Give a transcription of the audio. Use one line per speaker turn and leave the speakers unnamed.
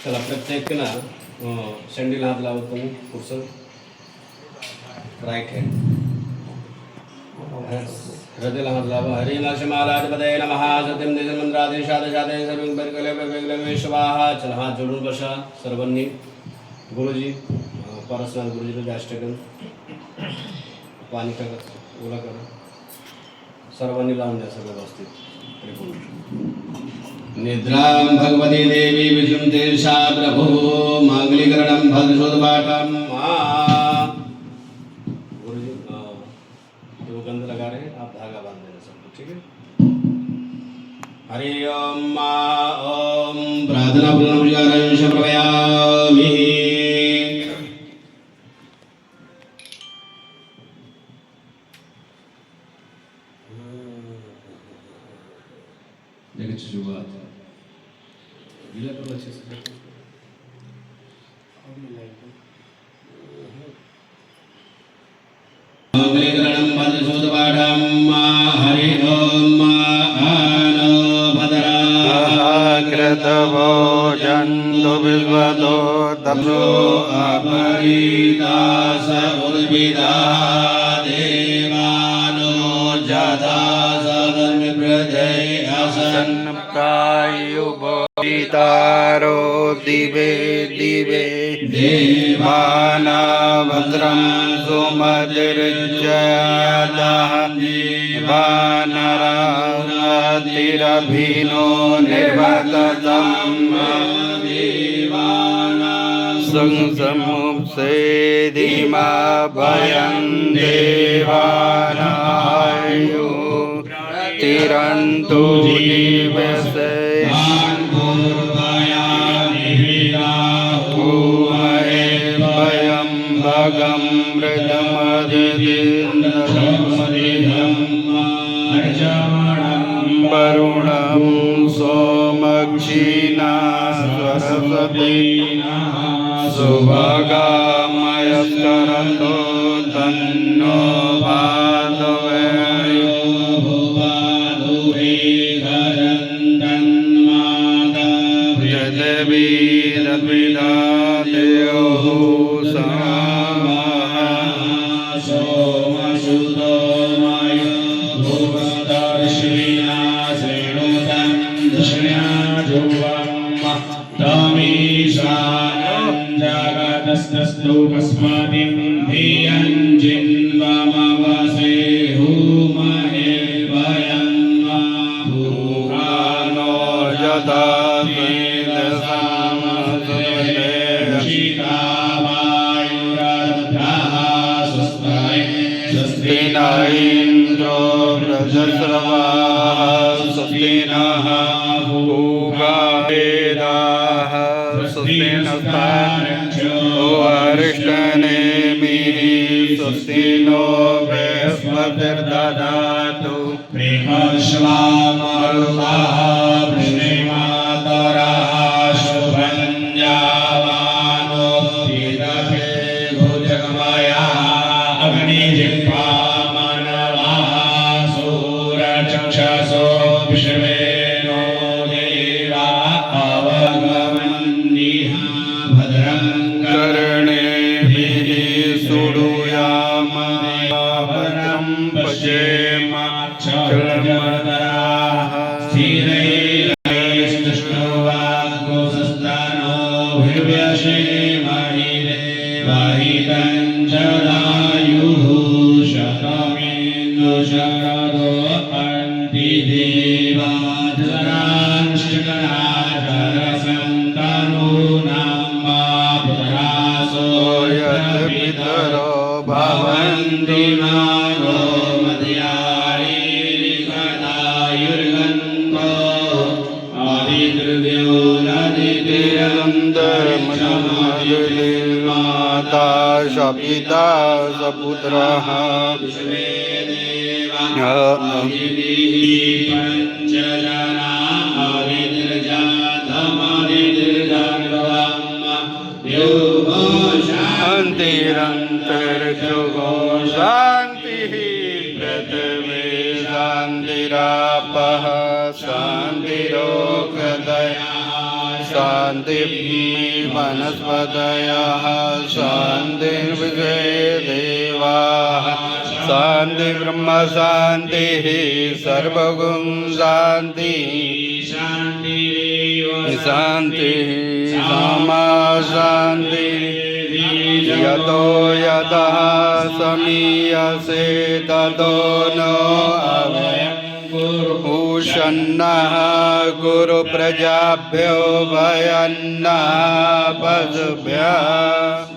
चला प्रत्येक ना सँडल हात लावत तुम्ही पुढचं राईट हँड हृदयाला हात लावा. हरी लक्ष्मालाधिपतये नमः. सत्यम निजन मंत्रादेशादेशादे सर्वं परिकल्पे स्वाहा. चला हात जोडून बसा सर्वांनी. गुरुजी परस्नाथ गुरुजी अष्टकन पाणी करा ओला करा सर्वांनी लावून द्या सगळं व्यवस्थित. निद्रां भगवती देवी विष्णुते सा प्रभु मांगलीकरणं भद्रशोधपाठं गुरुजी वो गंध लगा रहे हैं आप धागा बांध देना सबको. ठीक है. हरि ओम ओम प्रार्थना पुनर्विचारंश प्रभयामि. देखिए शुरुआत गीला करो अच्छे से. मंगलीकरणं भद्रशोधपाठं हरि ओम आनो भद्राः
कृतवो जन्तु विश्वतो तप्रो
अपरीतास उद्भिदा देवानो जाता सदर्म प्रजय
असन्नकायुभोतारो दिवे दिवे
देवानाभद्रं
सुमतिर्जयतः देवानरातिरभिनो निर्वततं संसमुपसेदिमा भयं देवानायु तिरन्तु जीवसे भयं भगं मृदमदिन्द्रं वरुणं सोमक्षीणा सरस्वती सुभगामयस्करतो तन्नो भादवयो जलवीरविदादेव
सोमसुतो मायो भूपदर्शिना श्रेणुतं दृष्ण्या ध्रुवं तमीशानं जगतस्तस्तु कस्मादिं धियं जिन्वमवसे हुमहे वयं भूरानो
यदा इन्द्रो व्रजस्रवाः स्वस्ति नः पूषा वेदाः स्वस्ति नस्तार्क्ष्यो अरिष्टनेमिः स्वस्ति नो बृहस्पतिर्दधातु
बृहस्पतिर्मरुतः वृष्णिमातरः शुभं जावानो विदधे भुजगमया अग्निजिह्वा चक्षसो विश्वेनो देवा अवगमन्निः भद्रं
कर्णेभिः सुडुयाम भद्रं पश्येम चर्मदराः
स्थिरैर्ष्णुवाग्गोसस्तानो भीर्यसेमहि देवहितं जदायुः शतमेन्दु शरदो
पितरो भवन्ति
नानो मध्यायुर्गन्धो
आदिर्व्योरदितिरन्तर्माता सपिता सपुत्रः
पञ्चजना
शान्तिरन्तरिक्षुगो शान्तिः पृथिवी शान्तिरापः शान्तिरोगदया शान्ति वनस्पतयः शान्तिर्विश्वे देवाः शान्ति ब्रह्म शान्तिः सर्वगुण शान्तिः शान्तिः सामा शान्तिः यतो यतः समीयसे ततो नो अभयम् भूषन्नः गुरु प्रजाभ्यो भयन्नः पशुभ्यः